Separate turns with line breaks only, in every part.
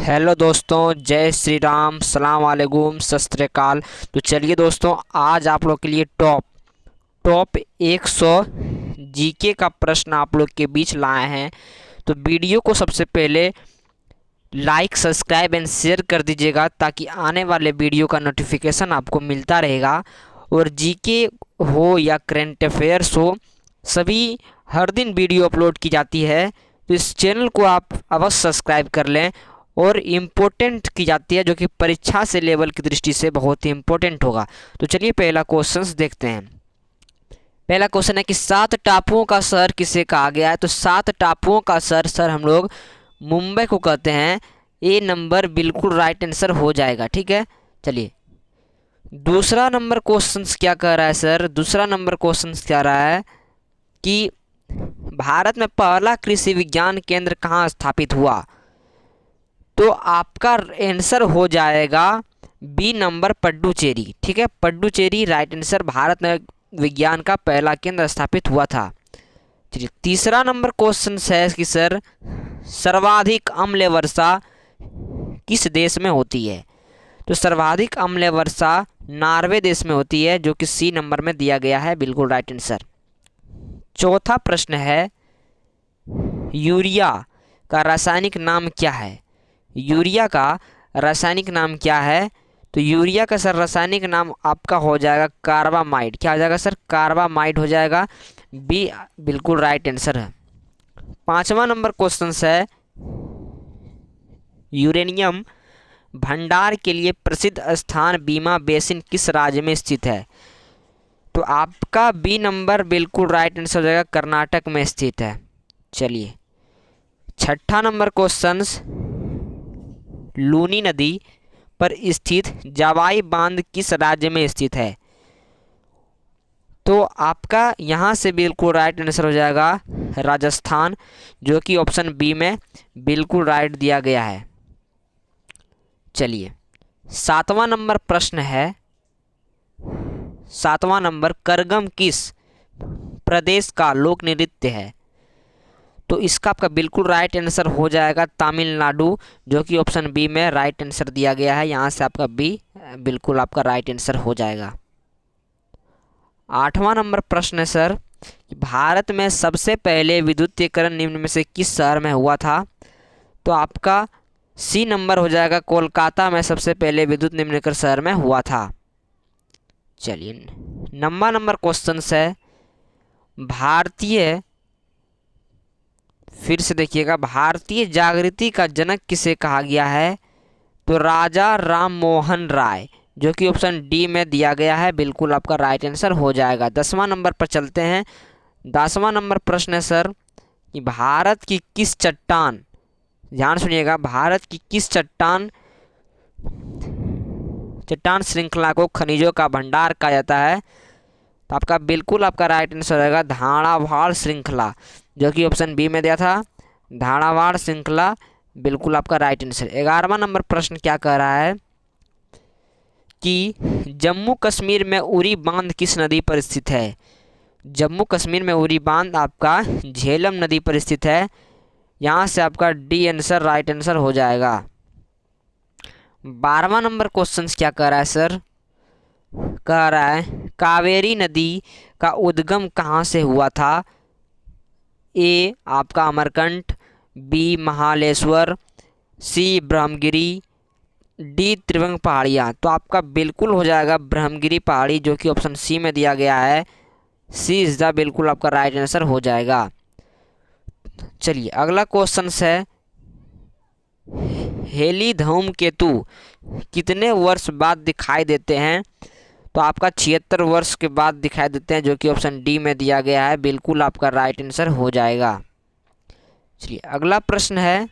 Hello दोस्तों, जय श्री राम, सलाम वालेकुम, सत श्री अकाल। तो चलिए दोस्तों, आज आप लोग के लिए टॉप 100 जीके का प्रश्न आप लोग के बीच लाए हैं। तो वीडियो को सबसे पहले लाइक, सब्सक्राइब एंड शेयर कर दीजिएगा ताकि आने वाले वीडियो का नोटिफिकेशन आपको मिलता रहेगा। और जीके हो या करंट अफेयर्स हो, सभी हर दिन वीडियो अपलोड की जाती है। तो इस चैनल को आप अवश्य सब्सक्राइब कर लें। और इम्पोर्टेंट की जाती है जो कि परीक्षा से लेवल की दृष्टि से बहुत ही इम्पोर्टेंट होगा। तो चलिए पहला क्वेश्चंस देखते हैं। पहला क्वेश्चन है कि 7 टापुओं का शहर किसे कहा गया है। तो 7 टापुओं का शहर सर हम लोग मुंबई को कहते हैं। ए नंबर बिल्कुल राइट आंसर हो जाएगा। ठीक है, चलिए दूसरा नंबर क्वेश्चन क्या कह रहा है सर। दूसरा नंबर क्वेश्चन क्या रहा है कि भारत में पहला कृषि विज्ञान केंद्र कहाँ स्थापित हुआ। तो आपका आंसर हो जाएगा बी नंबर पड्डुचेरी। ठीक है, पड्डुचेरी राइट आंसर। भारत में विज्ञान का पहला केंद्र स्थापित हुआ था। चलिए तीसरा नंबर क्वेश्चन है कि सर सर्वाधिक अम्ल वर्षा किस देश में होती है। तो सर्वाधिक अम्ल वर्षा नॉर्वे देश में होती है, जो कि सी नंबर में दिया गया है, बिल्कुल राइट आंसर। चौथा प्रश्न है यूरिया का रासायनिक नाम क्या है। यूरिया का रासायनिक नाम क्या है। तो यूरिया का सर रासायनिक नाम आपका हो जाएगा कार्बामाइड। क्या हो जाएगा सर, कार्बामाइड हो जाएगा। बी बिल्कुल राइट आंसर है। पांचवा नंबर क्वेश्चन है यूरेनियम भंडार के लिए प्रसिद्ध स्थान बीमा बेसिन किस राज्य में स्थित है। तो आपका बी नंबर बिल्कुल राइट आंसर हो जाएगा, कर्नाटक में स्थित है। चलिए छठा नंबर क्वेश्चन, लूनी नदी पर स्थित जावाई बांध किस राज्य में स्थित है। तो आपका यहाँ से बिल्कुल राइट आंसर हो जाएगा राजस्थान, जो कि ऑप्शन बी में बिल्कुल राइट दिया गया है। चलिए सातवां नंबर प्रश्न है, सातवां नंबर करगम किस प्रदेश का लोक नृत्य है। तो इसका आपका बिल्कुल राइट आंसर हो जाएगा तमिलनाडु, जो कि ऑप्शन बी में राइट आंसर दिया गया है। यहाँ से आपका बी बिल्कुल आपका राइट आंसर हो जाएगा। आठवां नंबर प्रश्न है सर, भारत में सबसे पहले विद्युतीकरण निम्न में से किस शहर में हुआ था। तो आपका सी नंबर हो जाएगा, कोलकाता में सबसे पहले विद्युत निम्नीकरण शहर में हुआ था। चलिए नंबर क्वेश्चन है भारतीय, फिर से देखिएगा, भारतीय जागृति का जनक किसे कहा गया है। तो राजा राम मोहन राय, जो कि ऑप्शन डी में दिया गया है, बिल्कुल आपका राइट आंसर हो जाएगा। 10वां नंबर पर चलते हैं। 10वां नंबर प्रश्न है सर कि भारत की किस चट्टान, ध्यान सुनिएगा, भारत की किस चट्टान श्रृंखला को खनिजों का भंडार कहा जाता है। तो आपका बिल्कुल आपका राइट आंसर रहेगा धारावाड़ श्रृंखला, जो कि ऑप्शन बी में दिया था, धारावाड़ श्रृंखला, बिल्कुल आपका राइट आंसर। 11वां नंबर प्रश्न क्या कह रहा है कि जम्मू कश्मीर में उरी बांध किस नदी पर स्थित है। जम्मू कश्मीर में उरी बांध आपका झेलम नदी पर स्थित है। यहाँ से आपका डी आंसर राइट आंसर हो जाएगा। 12वां नंबर क्वेश्चन क्या कह रहा है सर, कह रहा है कावेरी नदी का उद्गम कहाँ से हुआ था। ए आपका अमरकंट, बी महालेश्वर, सी ब्रह्मगिरी, डी त्रिभंग पहाड़ियाँ। तो आपका बिल्कुल हो जाएगा ब्रह्मगिरी पहाड़ी, जो कि ऑप्शन सी में दिया गया है। सी इज द बिल्कुल आपका राइट आंसर हो जाएगा। चलिए अगला क्वेश्चन है हेली धूमकेतु कितने वर्ष बाद दिखाई देते हैं। तो आपका 76 वर्ष के बाद दिखाई देते हैं, जो कि ऑप्शन डी में दिया गया है, बिल्कुल आपका राइट आंसर हो जाएगा। चलिए अगला प्रश्न है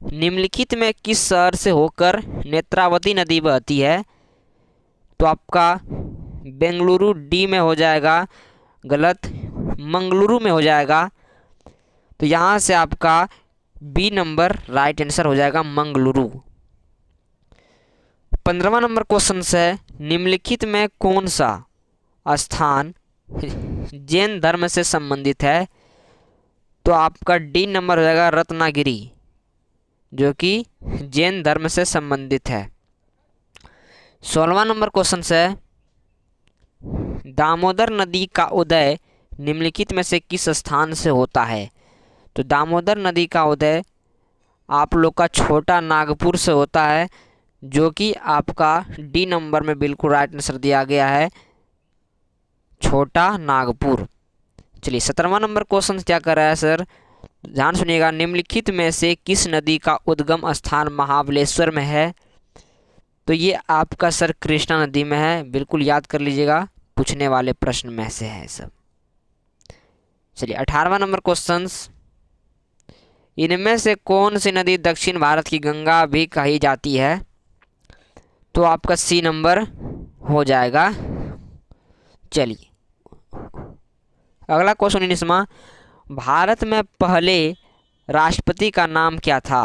निम्नलिखित में किस शहर से होकर नेत्रावती नदी बहती है। तो आपका बेंगलुरु डी में हो जाएगा, गलत, मंगलुरु में हो जाएगा। तो यहाँ से आपका बी नंबर राइट आंसर हो जाएगा, मंगलुरु। 15वां नंबर क्वेश्चन है निम्नलिखित में कौन सा स्थान जैन धर्म से संबंधित है। तो आपका डी नंबर हो जाएगा रत्नागिरी। जो कि जैन धर्म से संबंधित है। 16वां नंबर क्वेश्चन है, दामोदर नदी का उदय निम्नलिखित में से किस स्थान से होता है? तो दामोदर नदी का उदय आप लोग का छोटा नागपुर से होता है, जो कि आपका डी नंबर में बिल्कुल राइट आंसर दिया गया है, छोटा नागपुर। चलिए 17वां नंबर क्वेश्चन क्या कर रहा है सर, ध्यान सुनिएगा। निम्नलिखित में से किस नदी का उद्गम स्थान महाबलेश्वर में है? तो ये आपका सर कृष्णा नदी में है, बिल्कुल याद कर लीजिएगा, पूछने वाले प्रश्न में से है सब। चलिए 18वां नंबर क्वेश्चन, इनमें से कौन सी नदी दक्षिण भारत की गंगा भी कही जाती है? तो आपका सी नंबर हो जाएगा। चलिए अगला क्वेश्चन 19वां, भारत में पहले राष्ट्रपति का नाम क्या था?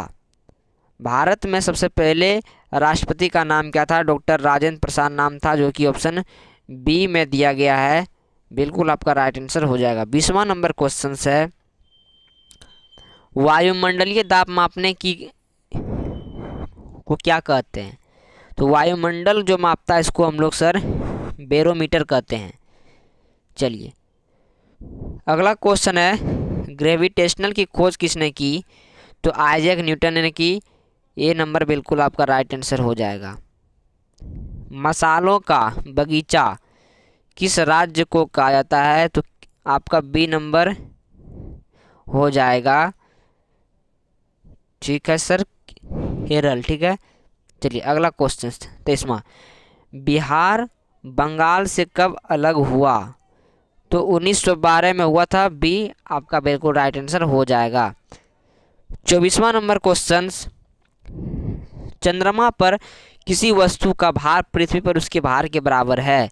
भारत में सबसे पहले राष्ट्रपति का नाम क्या था? डॉक्टर राजेंद्र प्रसाद नाम था, जो कि ऑप्शन बी में दिया गया है, बिल्कुल आपका राइट आंसर हो जाएगा। 20वां नंबर क्वेश्चन है, वायुमंडलीय दाब मापने की को क्या कहते हैं? तो वायुमंडल जो मापता है इसको हम लोग सर बैरोमीटर कहते हैं। चलिए अगला क्वेश्चन है, ग्रेविटेशनल की खोज किसने की? तो आइजैक न्यूटन ने की, ये नंबर बिल्कुल आपका राइट आंसर हो जाएगा। मसालों का बगीचा किस राज्य को कहा जाता है? तो आपका बी नंबर हो जाएगा, ठीक है सर, केरल, ठीक है। चलिए अगला क्वेश्चन 23वां, बिहार बंगाल से कब अलग हुआ? तो 1912 में हुआ था, बी आपका बिल्कुल राइट आंसर हो जाएगा। 24वां नंबर क्वेश्चन, चंद्रमा पर किसी वस्तु का भार पृथ्वी पर उसके भार के बराबर है?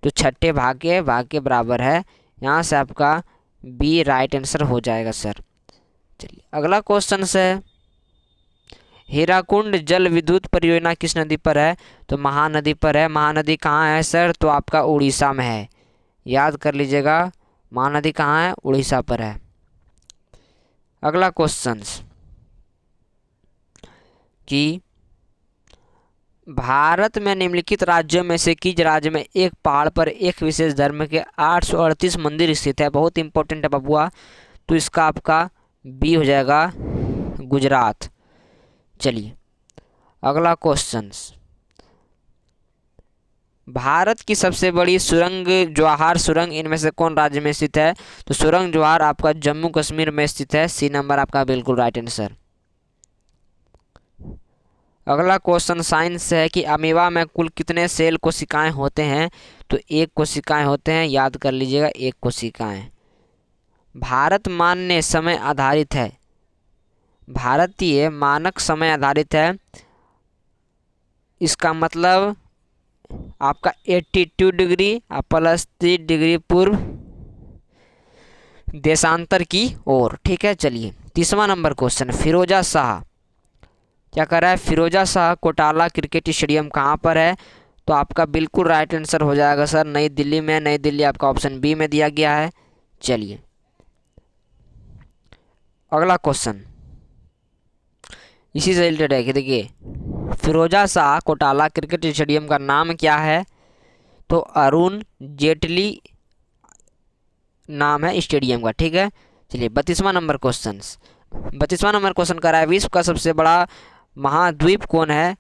तो छठे भाग के बराबर है, यहाँ से आपका बी राइट आंसर हो जाएगा सर। चलिए अगला क्वेश्चन है, हीराकुंड जल विद्युत परियोजना किस नदी पर है? तो महानदी पर है। महानदी कहाँ है सर? तो आपका उड़ीसा में है, याद कर लीजिएगा, महानदी कहाँ है? उड़ीसा पर है। अगला क्वेश्चन कि भारत में निम्नलिखित राज्यों में से किस राज्य में एक पहाड़ पर एक विशेष धर्म के 838 मंदिर स्थित है? बहुत इंपॉर्टेंट है बबुआ, तो इसका आपका बी हो जाएगा, गुजरात। चलिए अगला क्वेश्चन, भारत की सबसे बड़ी सुरंग जवाहर सुरंग इनमें से कौन राज्य में स्थित है? तो सुरंग जवाहर आपका जम्मू कश्मीर में स्थित है, सी नंबर आपका बिल्कुल राइट आंसर। अगला क्वेश्चन साइंस है कि अमीबा में कुल कितने सेल कोशिकाएं होते हैं? तो एक कोशिकाएं होते हैं, याद कर लीजिएगा, एक कोशिकाएं। भारत मान्य समय आधारित है, भारतीय मानक समय आधारित है, इसका मतलब आपका 82 डिग्री प्लस 30 डिग्री पूर्व देशांतर की ओर, ठीक है। चलिए 30वां नंबर क्वेश्चन, फिरोजा शाह क्या कर रहा है? फिरोजा शाह कोटाला क्रिकेट स्टेडियम कहाँ पर है? तो आपका बिल्कुल राइट आंसर हो जाएगा सर, नई दिल्ली में। नई दिल्ली आपका ऑप्शन बी में दिया गया है। चलिए अगला क्वेश्चन इसी से रिलेटेड है कि देखिए, फिरोजा शाह कोटाला क्रिकेट स्टेडियम का नाम क्या है? तो अरुण जेटली नाम है स्टेडियम का, ठीक है। चलिए 32वां नंबर क्वेश्चन, 32वां नंबर क्वेश्चन कर रहा है, विश्व का सबसे बड़ा महाद्वीप कौन है?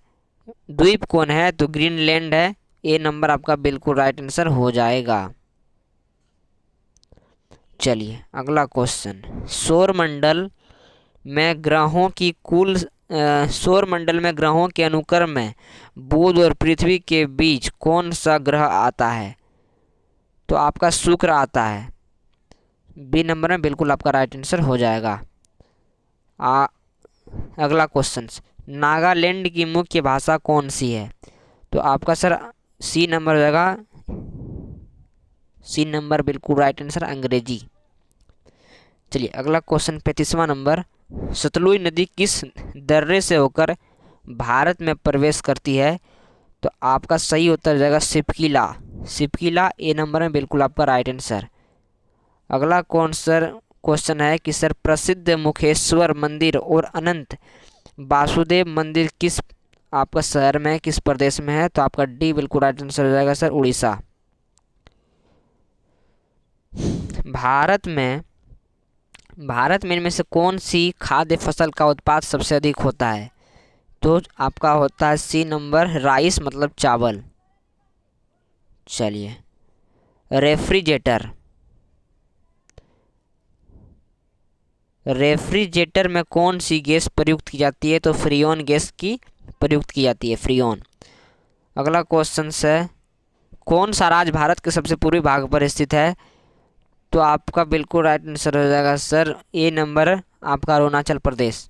द्वीप कौन है? तो ग्रीनलैंड है, ए नंबर आपका बिल्कुल राइट आंसर हो जाएगा। चलिए अगला क्वेश्चन, सौरमंडल में ग्रहों की कुल सौरमंडल में ग्रहों के अनुक्रम में बुध और पृथ्वी के बीच कौन सा ग्रह आता है? तो आपका शुक्र आता है, बी नंबर में बिल्कुल आपका राइट आंसर हो जाएगा। अगला क्वेश्चन, नागालैंड की मुख्य भाषा कौन सी है? तो आपका सर सी नंबर हो जाएगा, सी नंबर बिल्कुल राइट आंसर, अंग्रेजी। चलिए अगला क्वेश्चन 35वां नंबर, सतलुज नदी किस दर्रे से होकर भारत में प्रवेश करती है? तो आपका सही उत्तर हो जाएगा सिपकीला, सिपकीला, ए नंबर में बिल्कुल आपका राइट आंसर। अगला कौन सर क्वेश्चन है कि सर प्रसिद्ध मुखेश्वर मंदिर और अनंत वासुदेव मंदिर किस आपका शहर में है, किस प्रदेश में है? तो आपका डी बिल्कुल राइट आंसर हो जाएगा सर, उड़ीसा। भारत में इनमें से कौन सी खाद्य फसल का उत्पाद सबसे अधिक होता है? तो आपका होता है सी नंबर, राइस मतलब चावल। चलिए, रेफ्रिजरेटर में कौन सी गैस प्रयुक्त की जाती है? तो फ्रीऑन गैस की प्रयुक्त की जाती है, फ्रीऑन। अगला क्वेश्चन है, कौन सा राज्य भारत के सबसे पूर्वी भाग पर स्थित है? तो आपका बिल्कुल राइट आंसर हो जाएगा सर, ए नंबर आपका अरुणाचल प्रदेश।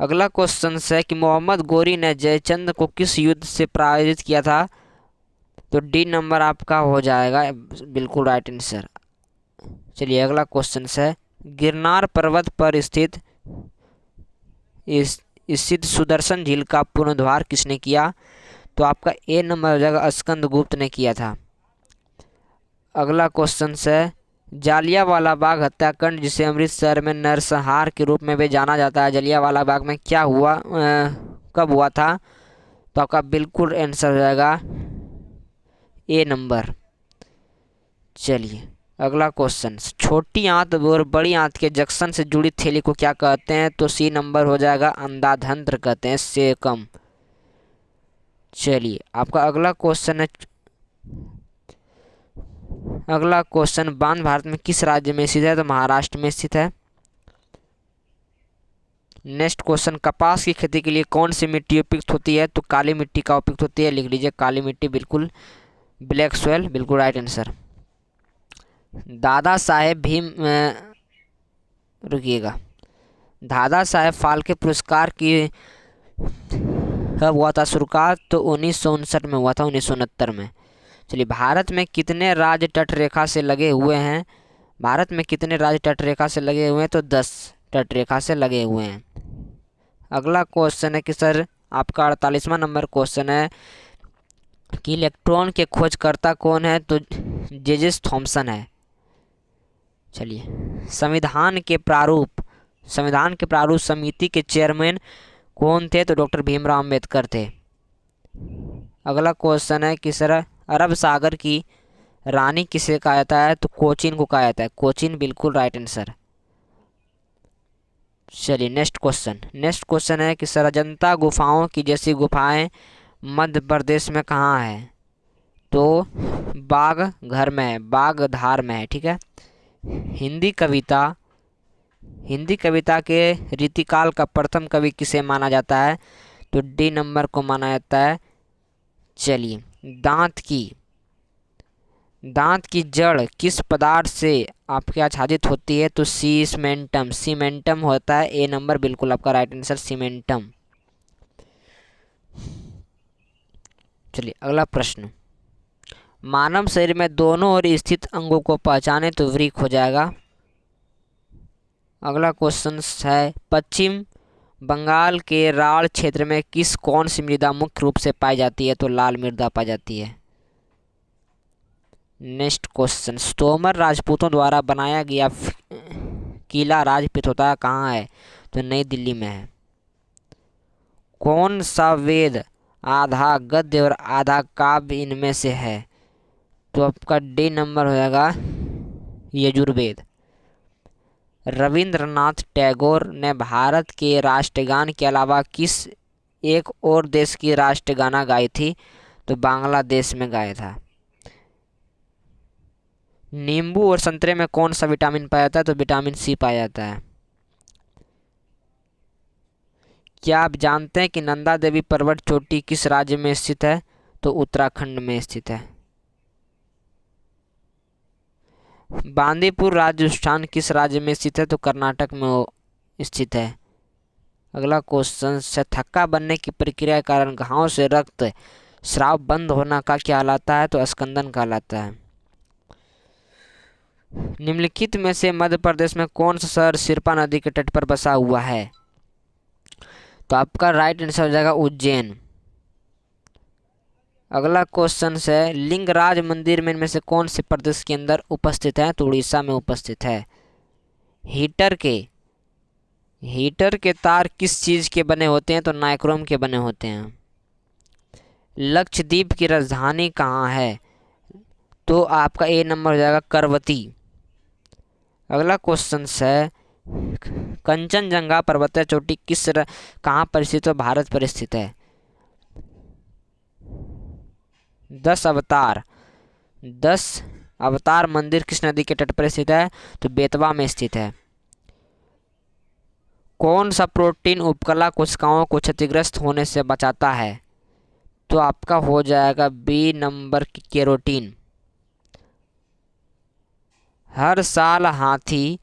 अगला क्वेश्चन है कि मोहम्मद गोरी ने जयचंद को किस युद्ध से पराजित किया था? तो डी नंबर आपका हो जाएगा बिल्कुल राइट आंसर। चलिए, अगला क्वेश्चन है, गिरनार पर्वत पर स्थित सुदर्शन झील का पुनरुद्धार किसने किया? तो आपका ए नंबर हो जाएगा, स्कंदगुप्त ने किया था। अगला क्वेश्चन है, जालियांवाला बाग हत्याकांड जिसे अमृतसर में नरसंहार के रूप में भी जाना जाता है, जालियांवाला बाग में क्या हुआ, कब हुआ था? तो आपका बिल्कुल आंसर हो जाएगा ए नंबर। चलिए, अगला क्वेश्चन, छोटी आंत और बड़ी आंत के जंक्शन से जुड़ी थैली को क्या कहते हैं? तो सी नंबर हो जाएगा, अंधाधंत्र कहते हैं, सेकम। चलिए, आपका अगला क्वेश्चन है, बांध भारत में किस राज्य में स्थित है? तो महाराष्ट्र में स्थित है। नेक्स्ट क्वेश्चन, कपास की खेती के लिए कौन सी मिट्टी उपयुक्त होती है? तो काली मिट्टी का उपयुक्त होती है, लिख लीजिए काली मिट्टी, बिल्कुल ब्लैक सोयल, बिल्कुल राइट आंसर। दादा साहेब रुकिएगा, दादा साहेब फाल्के पुरस्कार की कब हुआ था शुरुआत? तो 1959 में हुआ था, 1969 में। चलिए, भारत में कितने राज्य तटरेखा से लगे हुए हैं? भारत में कितने राज्य तटरेखा से लगे हुए हैं? तो 10 तटरेखा से लगे हुए हैं। अगला क्वेश्चन है कि सर आपका 48वां नंबर क्वेश्चन है कि इलेक्ट्रॉन के खोजकर्ता कौन है? तो जेजेस थॉमसन है। चलिए, संविधान के प्रारूप समिति के चेयरमैन कौन थे? तो डॉक्टर भीमराव अंबेडकर थे। अगला क्वेश्चन है कि सर अरब सागर की रानी किसे कहा जाता है? तो कोचीन को कहा जाता है, कोचीन, बिल्कुल राइट आंसर। चलिए, नेक्स्ट क्वेश्चन है कि सर अजंता गुफाओं की जैसी गुफाएं मध्य प्रदेश में कहाँ है? तो बागधार में है, ठीक है। हिंदी कविता के रीतिकाल का प्रथम कवि किसे माना जाता है? तो डी नंबर को माना जाता है। चलिए, दांत की जड़ किस पदार्थ से आपके आच्छादित होती है? तो सीमेंटम होता है, ए नंबर बिल्कुल आपका राइट आंसर, सीमेंटम। चलिए, अगला प्रश्न, मानव शरीर में दोनों ओर स्थित अंगों को पहचाने तो वृक्क हो जाएगा। अगला क्वेश्चन है, पश्चिम बंगाल के राढ़ क्षेत्र में कौन सी मृदा मुख्य रूप से पाई जाती है? तो लाल मृदा पाई जाती है। नेक्स्ट क्वेश्चन, तोमर राजपूतों द्वारा बनाया गया किला राजपीठोता कहाँ है? तो नई दिल्ली में है। कौन सा वेद आधा गद्य और आधा काव्य इनमें से है? तो आपका डी नंबर हो जाएगा, यजुर्वेद। रविंद्रनाथ टैगोर ने भारत के राष्ट्रगान के अलावा किस एक और देश की राष्ट्रगाना गाई थी? तो बांग्लादेश में गाया था। नींबू और संतरे में कौन सा विटामिन पाया जाता है? तो विटामिन सी पाया जाता है। क्या आप जानते हैं कि नंदा देवी पर्वत चोटी किस राज्य में स्थित है? तो उत्तराखंड में स्थित है। बांदीपुर राजस्थान किस राज्य में स्थित है? तो कर्नाटक में स्थित है। अगला क्वेश्चन से, थक्का बनने की प्रक्रिया के कारण घाव से रक्त स्राव बंद होना का क्या कहलाता है? तो स्कंदन कहलाता है। निम्नलिखित में से मध्य प्रदेश में कौन सा शहर सिरपा नदी के तट पर बसा हुआ है? तो आपका राइट आंसर हो जाएगा उज्जैन। अगला क्वेश्चन है, लिंगराज मंदिर में इनमें से कौन से प्रदेश के अंदर उपस्थित है? तो उड़ीसा में उपस्थित है। हीटर के हीटर के तार किस चीज़ के बने होते हैं? तो नाइक्रोम के बने होते हैं। लक्षद्वीप की राजधानी कहाँ है? तो आपका ए नंबर हो जाएगा करवती। अगला क्वेश्चन है, कंचनजंगा पर्वतीय चोटी कहाँ पर स्थित है? भारत पर स्थित है। 10 अवतार मंदिर किस नदी के तट पर स्थित है? तो बेतवा में स्थित है। कौन सा प्रोटीन उपकला कोशिकाओं को क्षतिग्रस्त होने से बचाता है? तो आपका हो जाएगा बी नंबर की केरोटीन। हर साल हाथी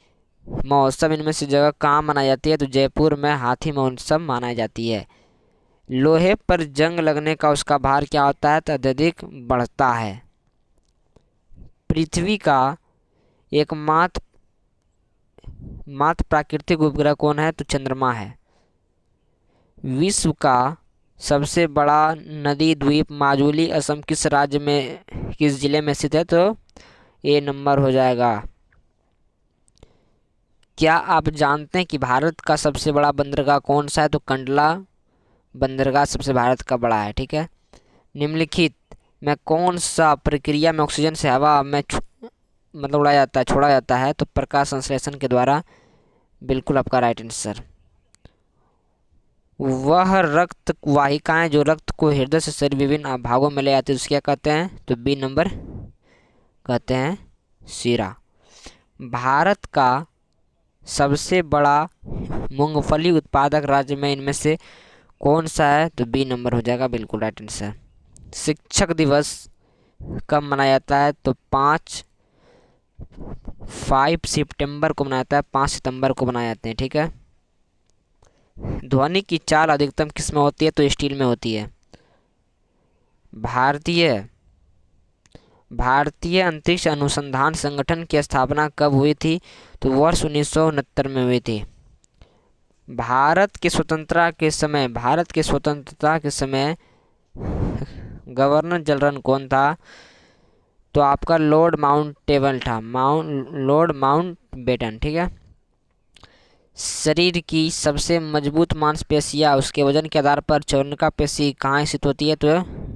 महोत्सव इनमें से जगह कहाँ मनाई जाती है? तो जयपुर में हाथी महोत्सव मनाई जाती है। लोहे पर जंग लगने का उसका भार क्या होता है? तो अत्यधिक बढ़ता है। पृथ्वी का एकमात्र प्राकृतिक उपग्रह कौन है? तो चंद्रमा है। विश्व का सबसे बड़ा नदी द्वीप माजुली असम किस राज्य में, किस जिले में स्थित है? तो ए नंबर हो जाएगा। क्या आप जानते हैं कि भारत का सबसे बड़ा बंदरगाह कौन सा है? तो कंडला बंदरगाह सबसे भारत का बड़ा है। ठीक है। निम्नलिखित में कौन सा प्रक्रिया में ऑक्सीजन से हवा में मतलब छोड़ा जाता है? तो प्रकाश संश्लेषण के द्वारा। बिल्कुल आपका राइट आंसर। वह रक्त वाहिकाएं जो रक्त को हृदय से शरीर विभिन्न भागों में ले आती है, उसे क्या कहते हैं? तो बी नंबर कहते हैं शिरा। भारत का सबसे बड़ा मूंगफली उत्पादक राज्य में इनमें से कौन सा है? तो बी नंबर हो जाएगा। बिल्कुल राइट आंसर। शिक्षक दिवस कब मनाया जाता है? तो 5 सितंबर को मनाया जाता है। 5 सितंबर को मनाए जाते हैं। ठीक है। ध्वनि की चाल अधिकतम किस में होती है? तो स्टील में होती है। भारतीय अंतरिक्ष अनुसंधान संगठन की स्थापना कब हुई थी? तो वर्ष 1969 में हुई थी। भारत के स्वतंत्रता के समय गवर्नर जनरल कौन था? तो आपका लॉर्ड माउंटबेटन था। Lord Mountbatten. ठीक है। शरीर की सबसे मजबूत मांसपेशियां उसके वजन के आधार पर चौनिका पेशी कहाँ स्थित होती है? तो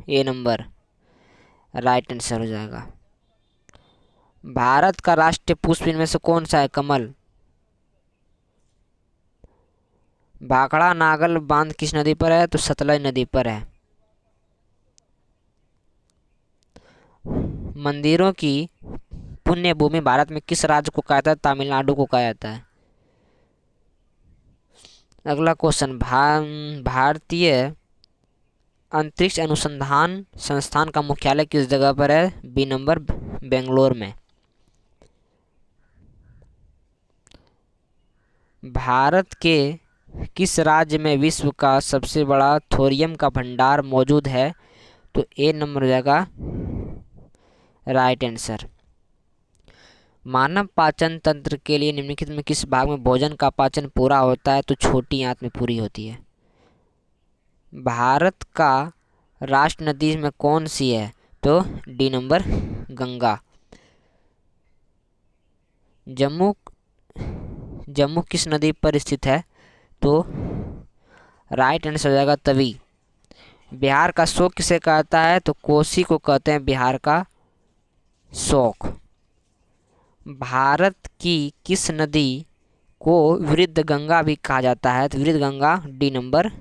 ए नंबर राइट आंसर हो जाएगा। भारत का राष्ट्रीय पुष्प इनमें से कौन सा है? कमल। भाखड़ा नागल बांध किस नदी पर है? तो सतलज नदी पर है। मंदिरों की पुण्य भूमि भारत में किस राज्य को कहा जाता है? तमिलनाडु को कहा जाता है। अगला क्वेश्चन, भारतीय अंतरिक्ष अनुसंधान संस्थान का मुख्यालय किस जगह पर है? बी नंबर बेंगलोर में। भारत के किस राज्य में विश्व का सबसे बड़ा थोरियम का भंडार मौजूद है? तो ए नंबर हो जाएगा राइट आंसर। मानव पाचन तंत्र के लिए निम्नलिखित में किस भाग में भोजन का पाचन पूरा होता है? तो छोटी आंत में पूरी होती है। भारत का राष्ट्र नदी में कौन सी है? तो डी नंबर गंगा। जम्मू किस नदी पर स्थित है? तो राइट आंसर हो जाएगा तवी। बिहार का शोक किसे कहता है? तो कोसी को कहते हैं बिहार का शोक। भारत की किस नदी को वृद्ध गंगा भी कहा जाता है? तो वृद्ध गंगा डी नंबर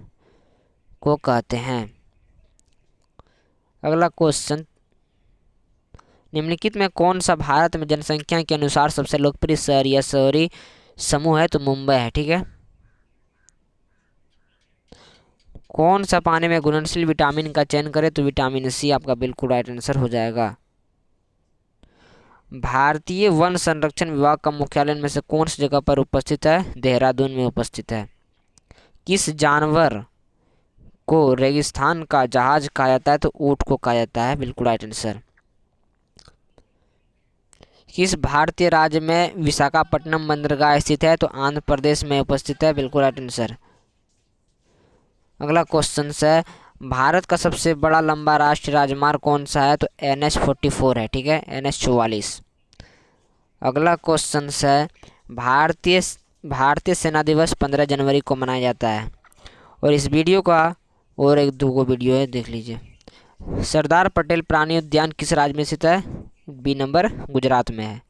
को कहते हैं। अगला क्वेश्चन, निम्नलिखित में कौन सा भारत में जनसंख्या के अनुसार सबसे लोकप्रिय शहर या शहरी समूह है? तो मुंबई है। ठीक है। कौन सा पानी में घुलनशील विटामिन का चयन करें? तो विटामिन सी आपका बिल्कुल राइट आंसर हो जाएगा। भारतीय वन संरक्षण विभाग का मुख्यालय में से कौन सी जगह पर उपस्थित है? देहरादून में उपस्थित है। किस जानवर को रेगिस्तान का जहाज कहा जाता है? तो ऊंट को कहा जाता है। बिल्कुल राइट आंसर। किस भारतीय राज्य में विशाखापट्टनम बंदरगाह स्थित है? तो आंध्र प्रदेश में उपस्थित है। बिल्कुल राइट आंसर। अगला क्वेश्चन है, भारत का सबसे बड़ा लंबा राष्ट्रीय राजमार्ग कौन सा है? तो NH-44 है। ठीक है। NH-44। अगला क्वेश्चन है, भारतीय भारतीय सेना दिवस 15 जनवरी को मनाया जाता है। और इस वीडियो का और एक दो वीडियो है, देख लीजिए। सरदार पटेल प्राणी उद्यान किस राज्य में स्थित है? बी नंबर गुजरात में है।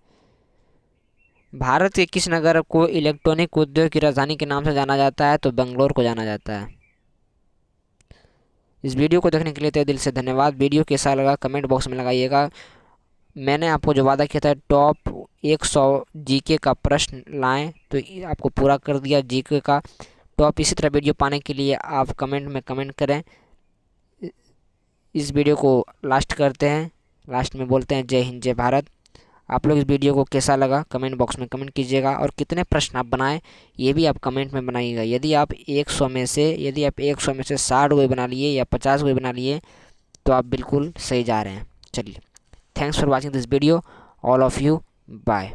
भारत के किस नगर को इलेक्ट्रॉनिक उद्योग की राजधानी के नाम से जाना जाता है? तो बेंगलोर को जाना जाता है। इस वीडियो को देखने के लिए तहे दिल से धन्यवाद। वीडियो कैसा लगा कमेंट बॉक्स में लगाइएगा। मैंने आपको जो वादा किया था टॉप 100 जीके का प्रश्न लाएं, तो आपको पूरा कर दिया जीके का। तो आप इसी तरह वीडियो पाने के लिए आप कमेंट में कमेंट करें। इस वीडियो को लास्ट करते हैं, लास्ट में बोलते हैं जय हिंद जय भारत। आप लोग इस वीडियो को कैसा लगा कमेंट बॉक्स में कमेंट कीजिएगा, और कितने प्रश्न आप बनाएं ये भी आप कमेंट में बनाइएगा। यदि आप 100 में से 60 हुए बना लिए या 50 हुए बना लिए तो आप बिल्कुल सही जा रहे हैं। चलिए, thanks for watching this video all of you, bye.